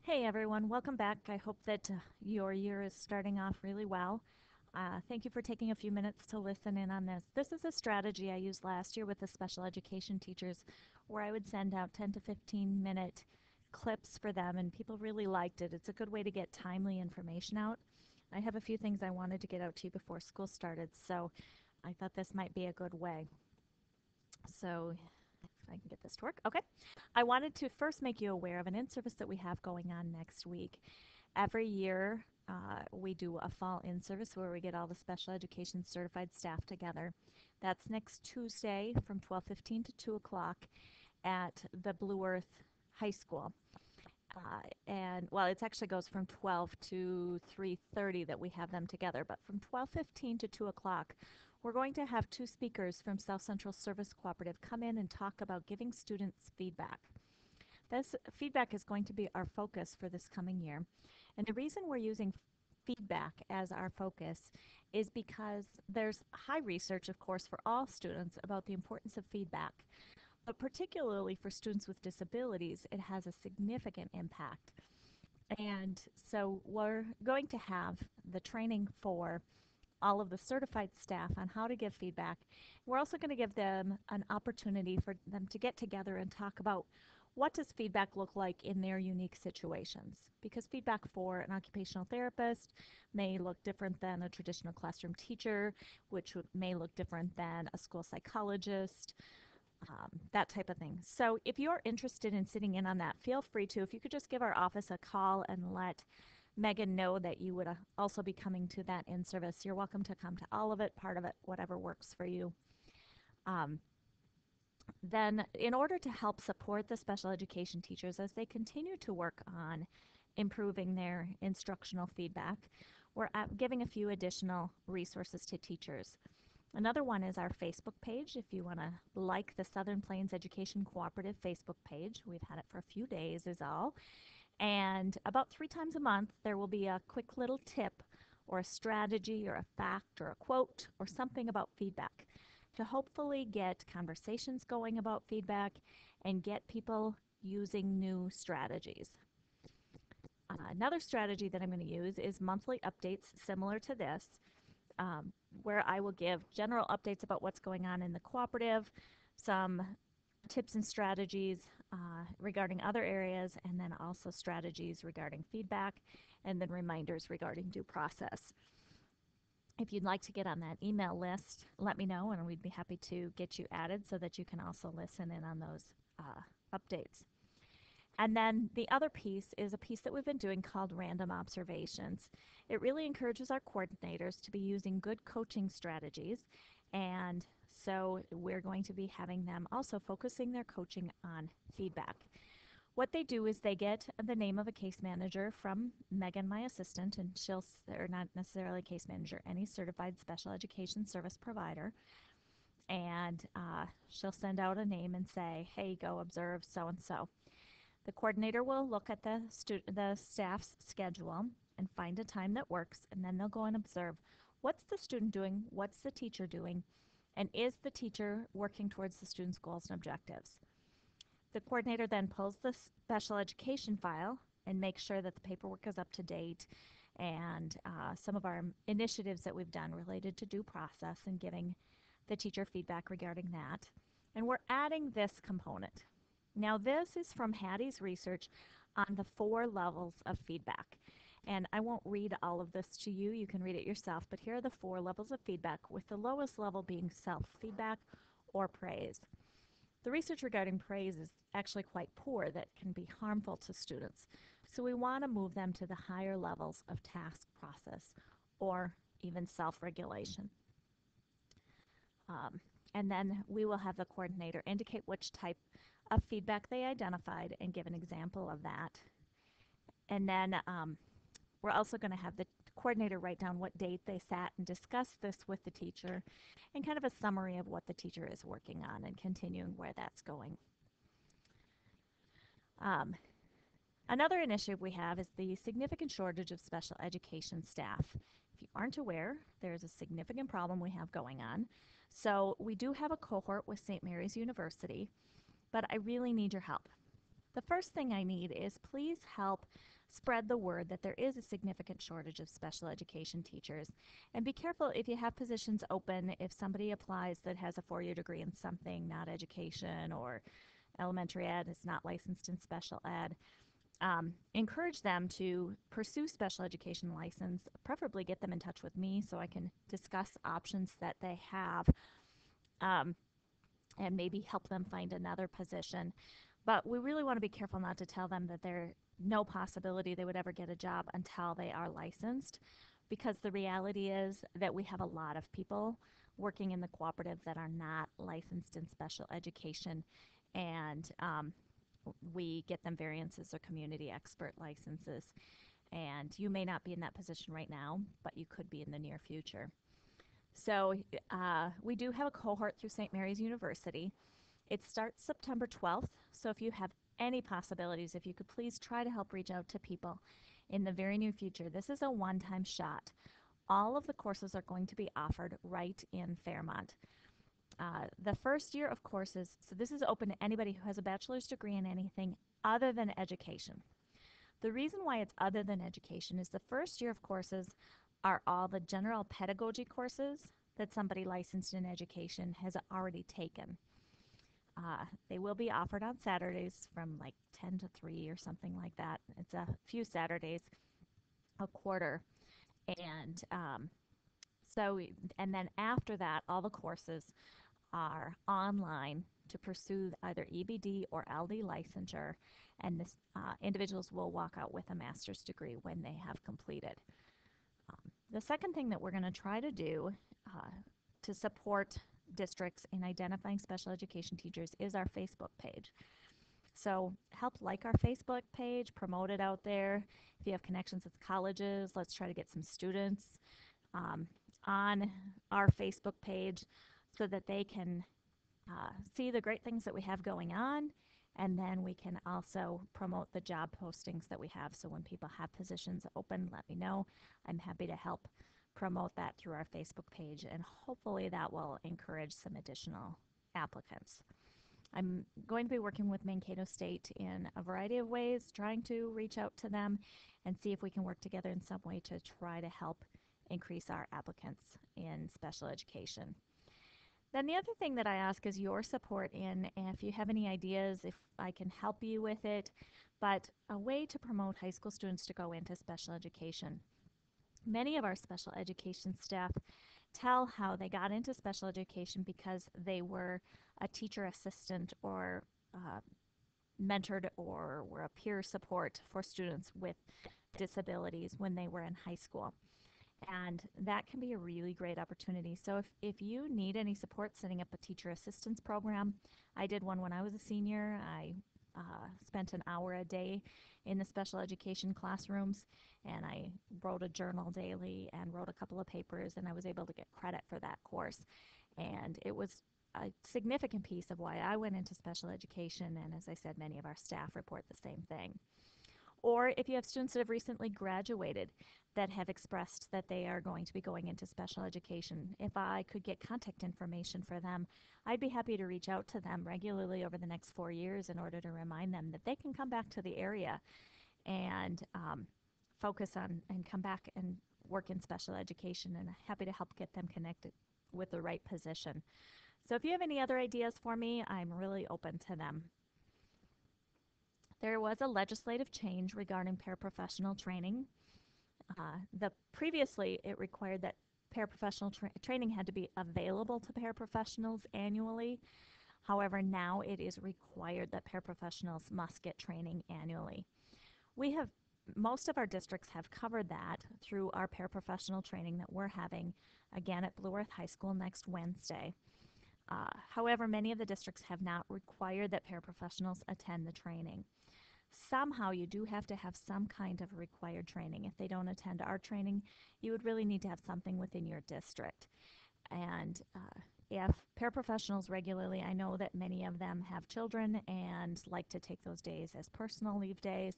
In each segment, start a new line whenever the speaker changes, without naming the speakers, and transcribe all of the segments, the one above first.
Hey everyone, welcome back. I hope that your year is starting off really well. Thank you for taking a few minutes to listen in on this. This is a strategy I used last year with the special education teachers where I would send out 10 to 15-minute clips for them, and people really liked it. It's a good way to get timely information out. I have a few things I wanted to get out to you before school started, so I thought this might be a good way. So if I can get this to work. Okay. I wanted to first make you aware of an in-service that we have going on next week. Every year, we do a fall in-service where we get all the special education certified staff together. That's next Tuesday from 12:15 to 2 o'clock at the Blue Earth High School. And well, it actually goes from 12 to 3:30 that we have them together, but from 12:15 to 2 o'clock, we're going to have two speakers from South Central Service Cooperative come in and talk about giving students feedback. This feedback is going to be our focus for this coming year. And the reason we're using feedback as our focus is because there's high research, of course, for all students about the importance of feedback. But particularly for students with disabilities, it has a significant impact. And so we're going to have the training for all of the certified staff on how to give feedback. We're also going to give them an opportunity for them to get together and talk about what does feedback look like in their unique situations. Because feedback for an occupational therapist may look different than a traditional classroom teacher, which may look different than a school psychologist, that type of thing. So if you're interested in sitting in on that, feel free to. If you could just give our office a call and let Megan know that you would also be coming to that in service. You're welcome to come to all of it, part of it, whatever works for you. Um, then, in order to help support the special education teachers as they continue to work on improving their instructional feedback, we're giving a few additional resources to teachers. Another one is our Facebook page. If you want to like the Southern Plains Education Cooperative Facebook page, we've had it for a few days is all. And about 3 times a month, there will be a quick little tip or a strategy or a fact or a quote or something about feedback to hopefully get conversations going about feedback and get people using new strategies. Another strategy that I'm going to use is monthly updates similar to this, where I will give general updates about what's going on in the cooperative, some tips and strategies regarding other areas, and then also strategies regarding feedback, and then reminders regarding due process. If you'd like to get on that email list, let me know, and we'd be happy to get you added so that you can also listen in on those updates. And then the other piece is a piece that we've been doing called Random Observations. It really encourages our coordinators to be using good coaching strategies, and so we're going to be having them also focusing their coaching on feedback. What they do is they get the name of a case manager from Megan, my assistant, and she'll, or not necessarily a case manager, any certified special education service provider, and she'll send out a name and say, hey, go observe so and so. The coordinator will look at the staff's schedule and find a time that works, and then they'll go and observe what's the student doing, what's the teacher doing, and is the teacher working towards the student's goals and objectives. The coordinator then pulls the special education file and makes sure that the paperwork is up to date, and some of our initiatives that we've done related to due process and giving the teacher feedback regarding that. And we're adding this component. Now, this is from Hattie's research on the 4 levels of feedback. And I won't read all of this to you. You can read it yourself. But here are the 4 levels of feedback, with the lowest level being self-feedback or praise. The research regarding praise is actually quite poor. That can be harmful to students. So we want to move them to the higher levels of task process or even self-regulation. And then we will have the coordinator indicate which type of feedback they identified and give an example of that. And then we're also going to have the coordinator write down what date they sat and discussed this with the teacher and kind of a summary of what the teacher is working on and continuing where that's going. Another initiative we have is the significant shortage of special education staff. If you aren't aware, there's a significant problem we have going on. So we do have a cohort with St. Mary's University, but I really need your help. The first thing I need is please help spread the word that there is a significant shortage of special education teachers. And be careful if you have positions open, if somebody applies that has a 4-year degree in something, not education or elementary ed, is not licensed in special ed. Encourage them to pursue special education license, preferably get them in touch with me so I can discuss options that they have, um, and maybe help them find another position. But we really want to be careful not to tell them that there's no possibility they would ever get a job until they are licensed, because the reality is that we have a lot of people working in the cooperative that are not licensed in special education, and we get them variances or community expert licenses. And you may not be in that position right now, but you could be in the near future. So we do have a cohort through St. Mary's University. It starts September 12th, so if you have any possibilities, if you could please try to help reach out to people in the very near future. This is a one-time shot. All of the courses are going to be offered right in Fairmont. The first year of courses, so this is open to anybody who has a bachelor's degree in anything other than education. The reason why it's other than education is the first year of courses are all the general pedagogy courses that somebody licensed in education has already taken. They will be offered on Saturdays from like 10 to 3 or something like that. It's a few Saturdays a quarter. And so, and then after that, all the courses are online to pursue either EBD or LD licensure, and this, individuals will walk out with a master's degree when they have completed. The second thing that we're going to try to do to support districts in identifying special education teachers is our Facebook page. So help like our Facebook page, promote it out there. If you have connections with colleges, let's try to get some students on our Facebook page so that they can see the great things that we have going on, and then we can also promote the job postings that we have. So when people have positions open, let me know. I'm happy to help promote that through our Facebook page, and hopefully that will encourage some additional applicants. I'm going to be working with Mankato State in a variety of ways, trying to reach out to them and see if we can work together in some way to try to help increase our applicants in special education. Then the other thing that I ask is your support in, if you have any ideas, if I can help you with it, but a way to promote high school students to go into special education. Many of our special education staff tell how they got into special education because they were a teacher assistant or mentored or were a peer support for students with disabilities when they were in high school. And that can be a really great opportunity. So if you need any support setting up a teacher assistance program, I did one when I was a senior. I spent an hour a day in the special education classrooms, and I wrote a journal daily and wrote a couple of papers, and I was able to get credit for that course. And it was a significant piece of why I went into special education, and as I said, many of our staff report the same thing. Or if you have students that have recently graduated that have expressed that they are going to be going into special education, if I could get contact information for them, I'd be happy to reach out to them regularly over the next 4 years in order to remind them that they can come back to the area and focus on and come back and work in special education, and happy to help get them connected with the right position. So if you have any other ideas for me, I'm really open to them. There was a legislative change regarding paraprofessional training. Previously, it required that paraprofessional training had to be available to paraprofessionals annually. However, now it is required that paraprofessionals must get training annually. Most of our districts have covered that through our paraprofessional training that we're having again at Blue Earth High School next Wednesday. However, many of the districts have not required that paraprofessionals attend the training. Somehow you do have to have some kind of required training. If they don't attend our training, you would really need to have something within your district. And if paraprofessionals regularly, I know that many of them have children and like to take those days as personal leave days,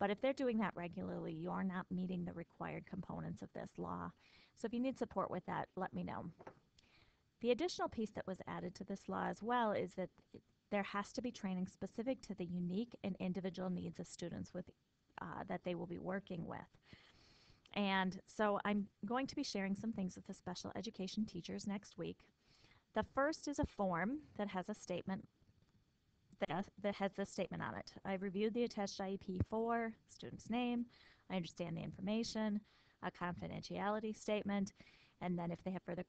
but if they're doing that regularly, you are not meeting the required components of this law. So if you need support with that, let me know. The additional piece that was added to this law as well is that there has to be training specific to the unique and individual needs of students that they will be working with. And so I'm going to be sharing some things with the special education teachers next week. The first is a form that has a statement that has this statement on it. I've reviewed the attached IEP for student's name. I understand the information, a confidentiality statement, and then if they have further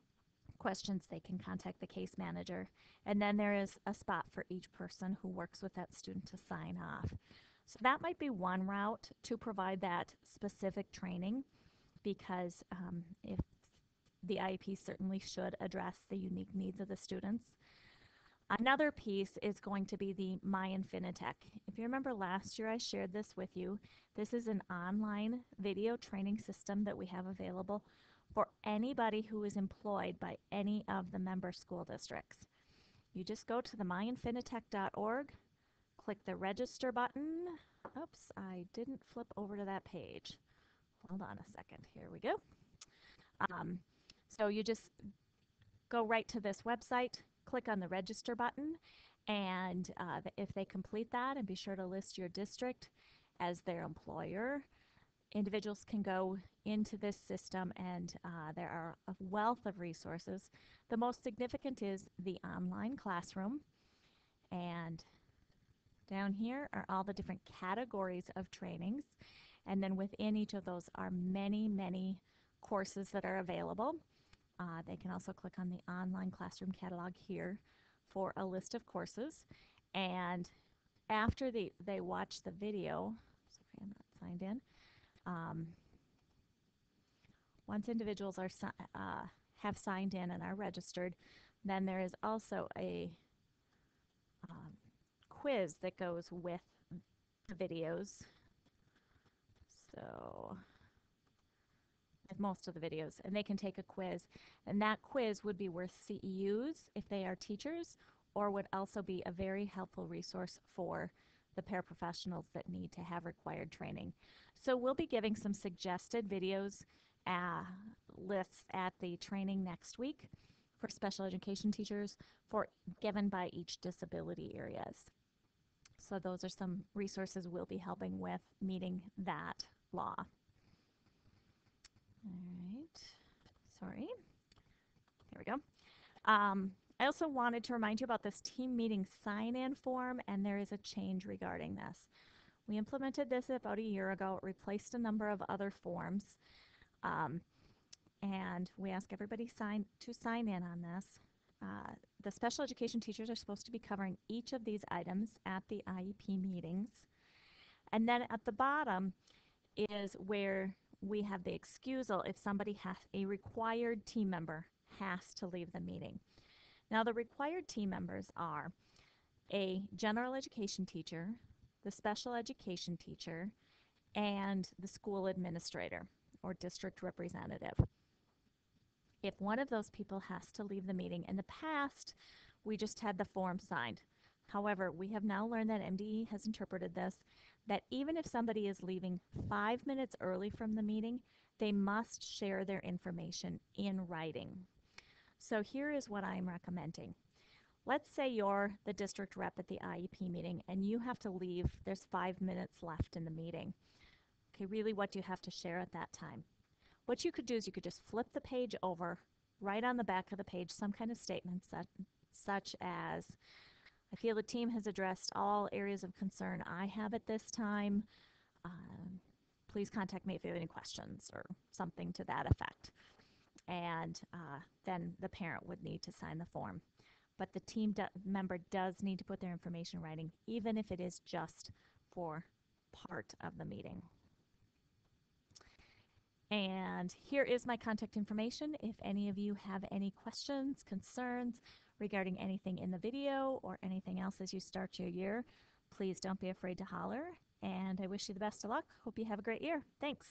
questions, they can contact the case manager. And then there is a spot for each person who works with that student to sign off. So that might be one route to provide that specific training, because if the IEP certainly should address the unique needs of the students. Another piece is going to be the MyInfinitec. If you remember last year I shared this with you. This is an online video training system that we have available for anybody who is employed by any of the member school districts. You just go to the myinfinitec.org, click the register button. Oops, I didn't flip over to that page. Hold on a second. Here we go. So you just go right to this website, click on the register button, and if they complete that, and be sure to list your district as their employer, individuals can go into this system, and there are a wealth of resources. The most significant is the online classroom, and down here are all the different categories of trainings, and then within each of those are many, many courses that are available. They can also click on the online classroom catalog here for a list of courses, and after they watch the video, sorry, I'm not signed in, once individuals are have signed in and are registered, then there is also a quiz that goes with the videos. So with most of the videos, and they can take a quiz, and that quiz would be worth CEUs if they are teachers, or would also be a very helpful resource for the paraprofessionals that need to have required training. So we'll be giving some suggested videos lists at the training next week for special education teachers given by each disability areas. So those are some resources we'll be helping with meeting that law. All right, sorry, there we go. I also wanted to remind you about this team meeting sign-in form, and there is a change regarding this. We implemented this about a year ago. It replaced a number of other forms, and we ask everybody to sign in on this. The special education teachers are supposed to be covering each of these items at the IEP meetings. And then at the bottom is where we have the excusal if somebody has a required team member has to leave the meeting. Now the required team members are a general education teacher, the special education teacher, and the school administrator or district representative. If one of those people has to leave the meeting, in the past we just had the form signed. However, we have now learned that MDE has interpreted this, that even if somebody is leaving 5 minutes early from the meeting, they must share their information in writing. So here is what I'm recommending. Let's say you're the district rep at the IEP meeting and you have to leave. There's 5 minutes left in the meeting. Okay, really, what do you have to share at that time? What you could do is you could just flip the page over, write on the back of the page some kind of statement such as, I feel the team has addressed all areas of concern I have at this time. Please contact me if you have any questions, or something to that effect. And then the parent would need to sign the form. But the team member does need to put their information in writing, even if it is just for part of the meeting. And here is my contact information. If any of you have any questions, concerns regarding anything in the video or anything else as you start your year, please don't be afraid to holler. And I wish you the best of luck. Hope you have a great year. Thanks.